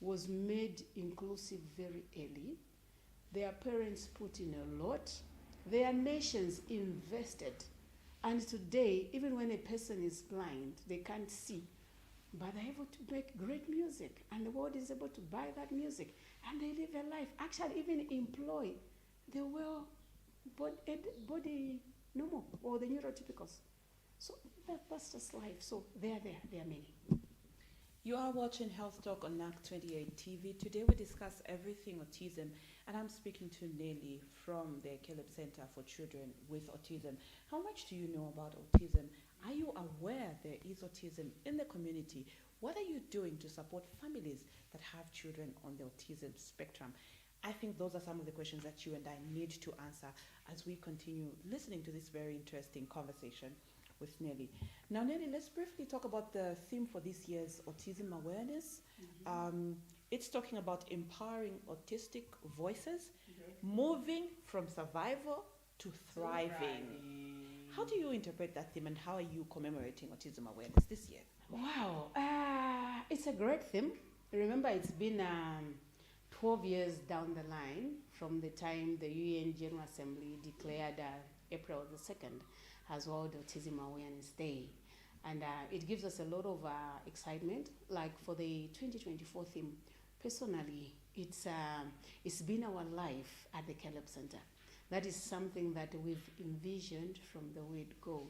was made inclusive very early. Their parents put in a lot. Their nations invested. And today, even when a person is blind, they can't see, but they're able to make great music, and the world is able to buy that music, and they live a life. Actually, even employ the well body normal or the neurotypicals. So that's just life. So they are there. There are many. You are watching Health Talk on NAC 28 TV. Today we discuss everything autism, and I'm speaking to Nelly from the Caleb Center for Children with Autism. How much do you know about autism? Are you aware there is autism in the community? What are you doing to support families that have children on the autism spectrum? I think those are some of the questions that you and I need to answer as we continue listening to this very interesting conversation with Nelly. Now, Nelly, let's briefly talk about the theme for this year's Autism Awareness. It's talking about empowering autistic voices, moving from survival to thriving. How do you interpret that theme, and how are you commemorating Autism Awareness this year? Wow, it's a great theme. Remember, it's been 12 years down the line from the time the UN General Assembly declared April the 2nd as World Autism Awareness Day. And it gives us a lot of excitement. Like for the 2024 theme, personally, it's been our life at the Caleb Center. That is something that we've envisioned from the word go,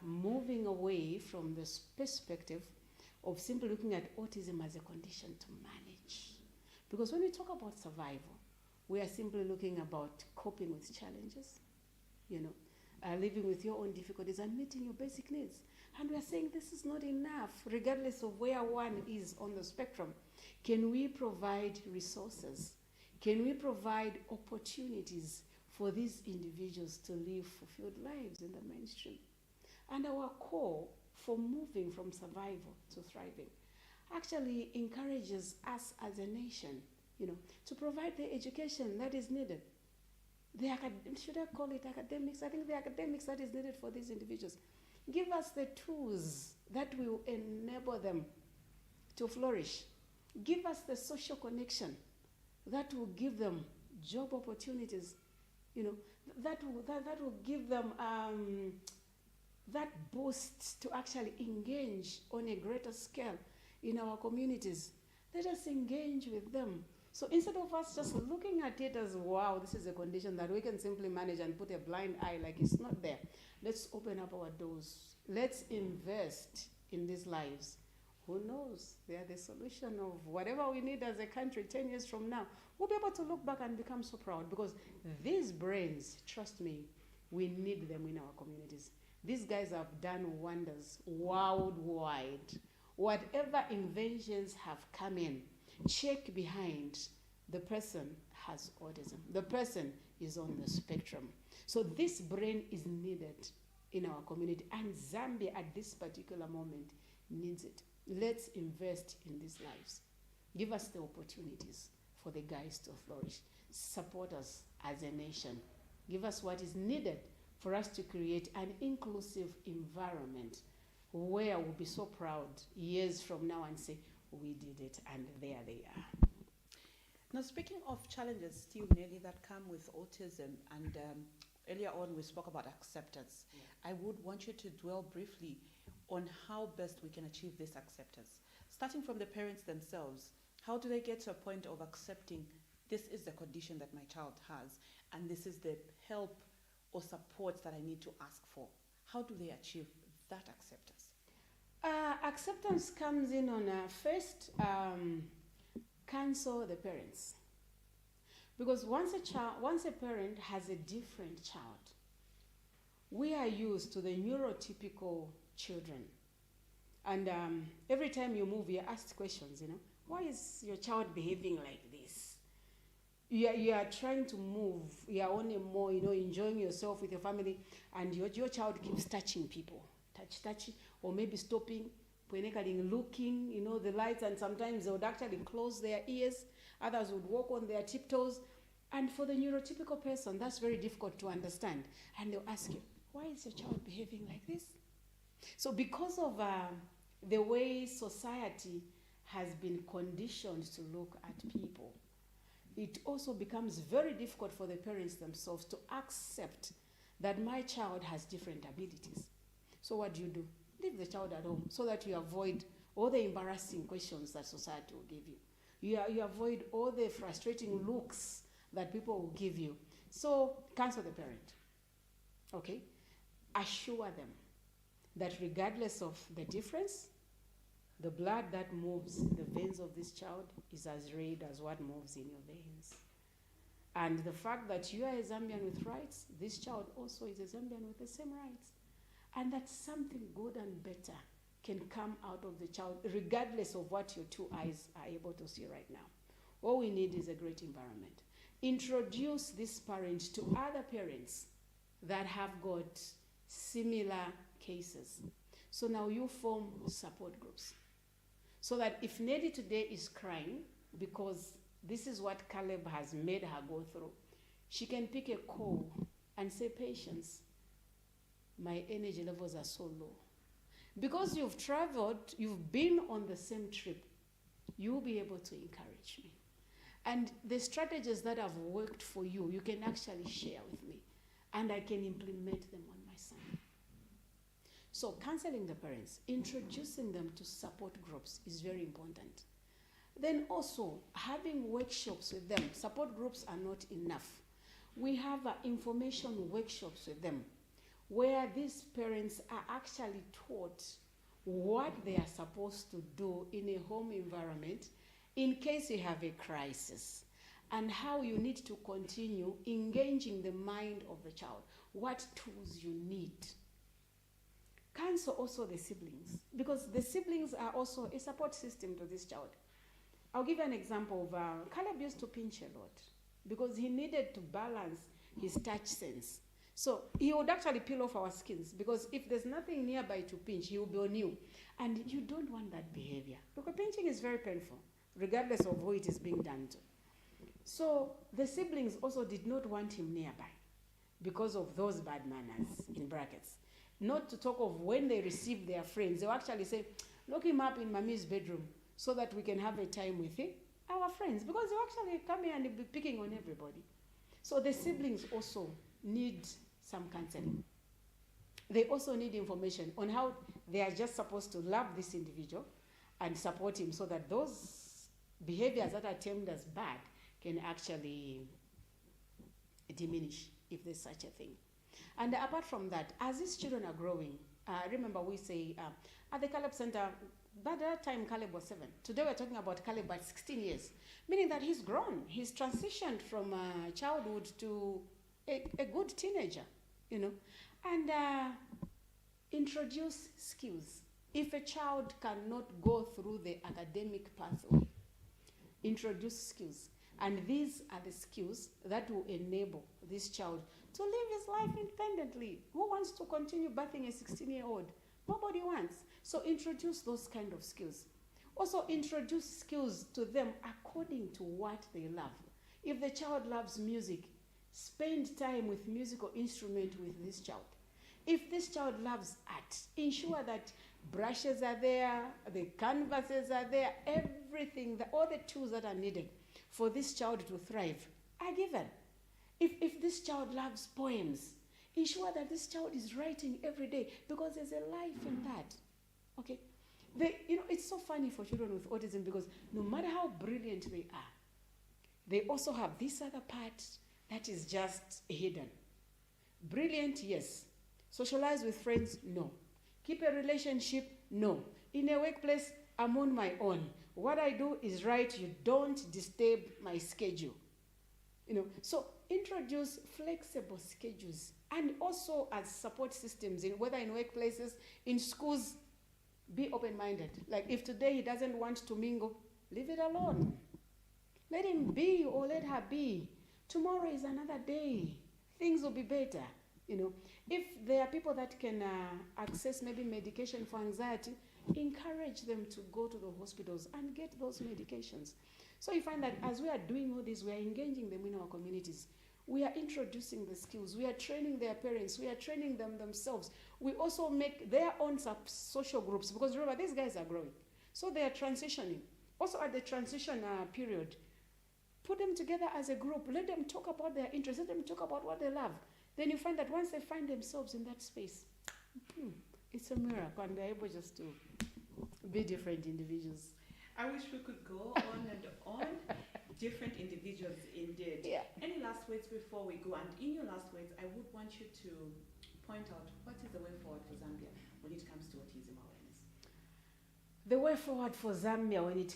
moving away from this perspective of simply looking at autism as a condition to manage. Because when we talk about survival, we are simply looking about coping with challenges, living with your own difficulties and meeting your basic needs. And we are saying this is not enough, regardless of where one is on the spectrum. Can we provide resources? Can we provide opportunities for these individuals to live fulfilled lives in the mainstream? And our call for moving from survival to thriving actually encourages us as a nation, to provide the education that is needed. Should I call it academics? I think the academics that is needed for these individuals. Give us the tools that will enable them to flourish. Give us the social connection that will give them job opportunities. That will give them that boost to actually engage on a greater scale in our communities. Let us engage with them. So instead of us just looking at it as, wow, this is a condition that we can simply manage and put a blind eye like it's not there, let's open up our doors. Let's invest in these lives. Who knows? They are the solution of whatever we need as a country 10 years from now. We'll be able to look back and become so proud, because these brains, trust me, we need them in our communities. These guys have done wonders worldwide. Whatever inventions have come in, check behind, the person has autism. The person is on the spectrum. So this brain is needed in our community, and Zambia at this particular moment needs it. Let's invest in these lives. Give us the opportunities for the guys to flourish. Support us as a nation. Give us what is needed for us to create an inclusive environment where we'll be so proud years from now and say, we did it, and there they are. Now, speaking of challenges, still, Nelly, that come with autism, and earlier on we spoke about acceptance. Yeah. I would want you to dwell briefly on how best we can achieve this acceptance. Starting from the parents themselves, how do they get to a point of accepting this is the condition that my child has, and this is the help or support that I need to ask for? How do they achieve that acceptance? Acceptance comes in on first, counsel the parents. Because once a parent has a different child, we are used to the neurotypical children. And every time you move, you're asked questions, why is your child behaving like this? You are trying to move, you are on a more, enjoying yourself with your family, and your child keeps touching people. Touch, or maybe stopping, looking, the lights, and sometimes they would actually close their ears, others would walk on their tiptoes. And for the neurotypical person, that's very difficult to understand. And they'll ask you, why is your child behaving like this? So because of the way society has been conditioned to look at people, it also becomes very difficult for the parents themselves to accept that my child has different abilities. So what do? Leave the child at home so that you avoid all the embarrassing questions that society will give you. You avoid all the frustrating looks that people will give you. So cancel the parent, okay? Assure them that regardless of the difference, the blood that moves in the veins of this child is as red as what moves in your veins. And the fact that you are a Zambian with rights, this child also is a Zambian with the same rights. And that something good and better can come out of the child, regardless of what your two eyes are able to see right now. All we need is a great environment. Introduce this parent to other parents that have got similar cases. So now you form support groups. So that if Nelly today is crying because this is what Caleb has made her go through, she can pick a call and say, patience, my energy levels are so low. Because you've traveled, you've been on the same trip, you'll be able to encourage me. And the strategies that have worked for you, you can actually share with me. And I can implement them on my son. So counseling the parents, introducing them to support groups is very important. Then also having workshops with them. Support groups are not enough. We have information workshops with them where these parents are actually taught what they are supposed to do in a home environment in case you have a crisis, and how you need to continue engaging the mind of the child, what tools you need. Counsel also the siblings, because the siblings are also a support system to this child. I'll give you an example of Caleb used to pinch a lot because he needed to balance his touch sense. So he would actually peel off our skins because if there's nothing nearby to pinch, he will be on you. And you don't want that behavior because pinching is very painful, regardless of who it is being done to. So the siblings also did not want him nearby because of those bad manners, in brackets. Not to talk of when they receive their friends, they'll actually say, lock him up in mommy's bedroom so that we can have a time with him, our friends, because they'll actually come here and they'll be picking on everybody. So the siblings also need some counseling. They also need information on how they are just supposed to love this individual and support him so that those behaviors that are termed as bad can actually diminish if there's such a thing. And apart from that, as these children are growing, remember we say at the Caleb Center, by that time Caleb was 7. Today we're talking about Caleb at 16 years, meaning that he's grown. He's transitioned from childhood to a good teenager, you know. And introduce skills. If a child cannot go through the academic pathway, introduce skills. And these are the skills that will enable this child to live his life independently. Who wants to continue birthing a 16-year-old? Nobody wants. So introduce those kind of skills. Also introduce skills to them according to what they love. If the child loves music, spend time with musical instrument with this child. If this child loves art, ensure that brushes are there, the canvases are there, everything, all the tools that are needed for this child to thrive are given. If this child loves poems, ensure that this child is writing every day because there's a life in that. Okay? It's so funny for children with autism because no matter how brilliant they are, they also have this other part that is just hidden. Brilliant, yes. Socialize with friends, no. Keep a relationship, no. In a workplace, I'm on my own. What I do is right. You don't disturb my schedule. So introduce flexible schedules, and also as support systems, whether in workplaces, in schools, be open-minded. Like if today he doesn't want to mingle, leave it alone. Let him be or let her be. Tomorrow is another day. Things will be better. If there are people that can access maybe medication for anxiety, encourage them to go to the hospitals and get those medications. So you find that as we are doing all this, we are engaging them in our communities. We are introducing the skills. We are training their parents. We are training them themselves. We also make their own social groups because remember, these guys are growing. So they are transitioning. Also at the transition period, put them together as a group. Let them talk about their interests. Let them talk about what they love. Then you find that once they find themselves in that space, it's a miracle, and they're able just to be different individuals. I wish we could go on and on. Different individuals indeed. Yeah. Any last words before we go? And in your last words, I would want you to point out what is the way forward for Zambia when it comes to autism awareness. The way forward for Zambia when it